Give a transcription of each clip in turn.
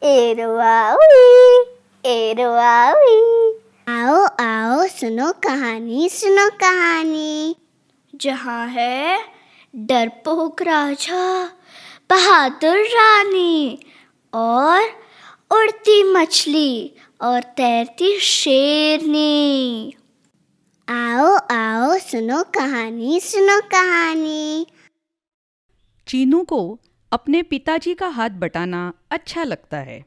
एरवावी एरवावी। आओ आओ सुनो कहानी। जहाँ है डरपोक राजा, बहादुर रानी और उड़ती मछली और तैरती शेरनी। आओ आओ सुनो कहानी। चीनू को अपने पिताजी का हाथ बटाना अच्छा लगता है।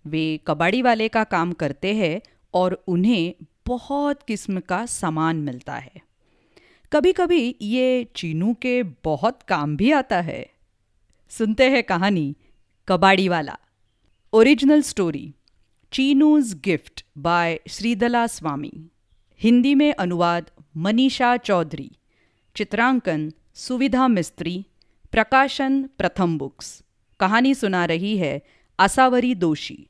वे कबाड़ी वाले का काम करते हैं और उन्हें बहुत किस्म का सामान मिलता है। कभी कभी ये चीनू के बहुत काम भी आता है। सुनते हैं कहानी कबाड़ी वाला। Original story Chinu's gift bye Sridala स्वामी। हिंदी में अनुवाद मनीषा चौधरी। चित्रांकन सुविधा मिस्त्री। प्रकाशन प्रथम बुक्स। कहानी सुना रही है आसावरी दोषी।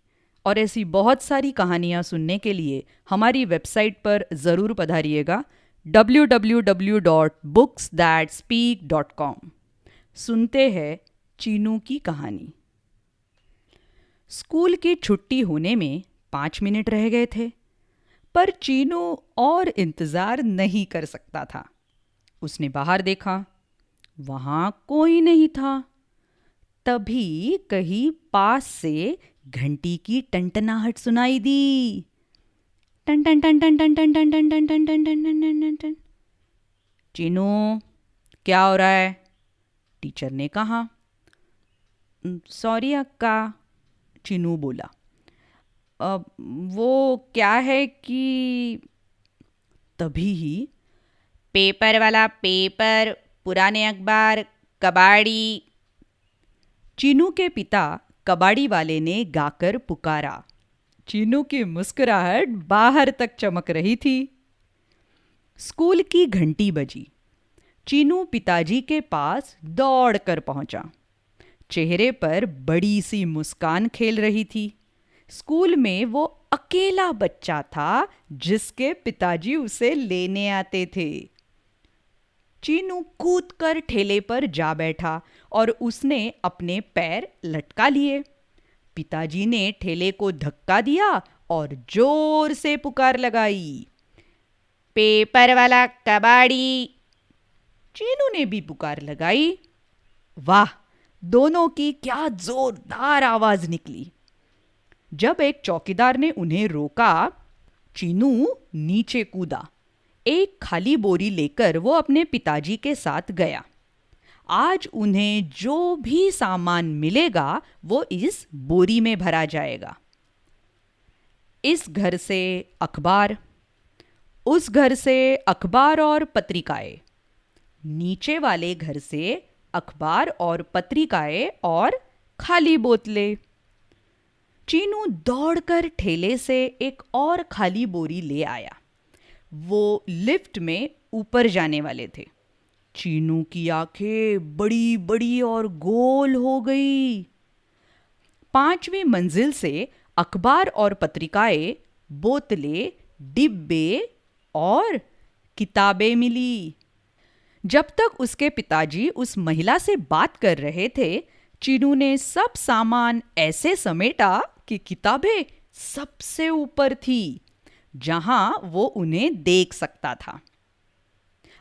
और ऐसी बहुत सारी कहानियाँ सुनने के लिए हमारी वेबसाइट पर ज़रूर पधारिएगा www.booksthatspeak.com। सुनते हैं चीनू की कहानी। स्कूल की छुट्टी होने में 5 मिनट रह गए थे, पर चीनू और इंतज़ार नहीं कर सकता था। उसने बाहर देखा, वहां कोई नहीं था। तभी कहीं पास से घंटी की टनटनाहट सुनाई दी। टन टन टन टन टन टन टन टन टन टन टन टन टन टन। चीनू, क्या हो रहा है? टीचर ने कहा। सॉरी अक्का, चीनू बोला। वो क्या है कि तभी ही पेपर वाला पेपर, पुराने अखबार, कबाड़ी। चीनू के पिता कबाड़ी वाले ने गाकर पुकारा। चीनू की मुस्कुराहट बाहर तक चमक रही थी। स्कूल की घंटी बजी। चीनू पिताजी के पास दौड़कर पहुंचा। चेहरे पर बड़ी सी मुस्कान खेल रही थी। स्कूल में वो अकेला बच्चा था जिसके पिताजी उसे लेने आते थे। चीनू कूदकर ठेले पर जा बैठा और उसने अपने पैर लटका लिए। पिताजी ने ठेले को धक्का दिया और जोर से पुकार लगाई, पेपर वाला कबाड़ी। चीनू ने भी पुकार लगाई। वाह, दोनों की क्या जोरदार आवाज निकली। जब एक चौकीदार ने उन्हें रोका, चीनू नीचे कूदा। एक खाली बोरी लेकर वो अपने पिताजी के साथ गया। आज उन्हें जो भी सामान मिलेगा वो इस बोरी में भरा जाएगा। इस घर से अखबार, उस घर से अखबार और पत्रिकाएं, नीचे वाले घर से अखबार और पत्रिकाएं और खाली बोतलें। चीनू दौड़कर ठेले से एक और खाली बोरी ले आया। वो लिफ्ट में ऊपर जाने वाले थे। चीनू की आंखें बड़ी बड़ी और गोल हो गई। 5वीं मंजिल से अखबार और पत्रिकाएं, बोतलें, डिब्बे और किताबें मिली। जब तक उसके पिताजी उस महिला से बात कर रहे थे, चीनू ने सब सामान ऐसे समेटा कि किताबें सबसे ऊपर थी, जहां वो उन्हें देख सकता था।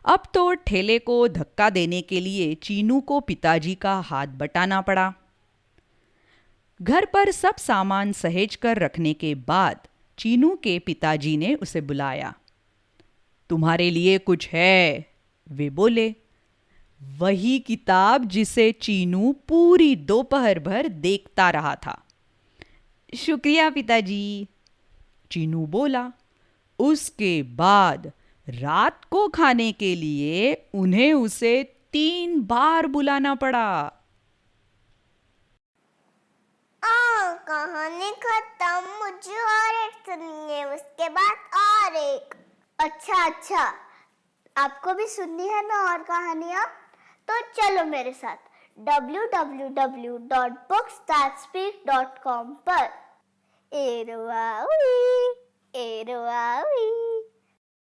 अब तो ठेले को धक्का देने के लिए चीनू को पिताजी का हाथ बटाना पड़ा। घर पर सब सामान सहेज कर रखने के बाद चीनू के पिताजी ने उसे बुलाया। तुम्हारे लिए कुछ है, वे बोले। वही किताब जिसे चीनू पूरी दोपहर भर देखता रहा था। शुक्रिया पिताजी, चीनू बोला। उसके बाद रात को खाने के लिए उन्हें उसे 3 बार बुलाना पड़ा। कहानी खत्म। मुझे और एक सुननी है, उसके बाद और एक। अच्छा, आपको भी सुननी है ना और कहानियाँ? तो चलो मेरे साथ www.booksthatspeak.com पर। एरवावी एरवावी।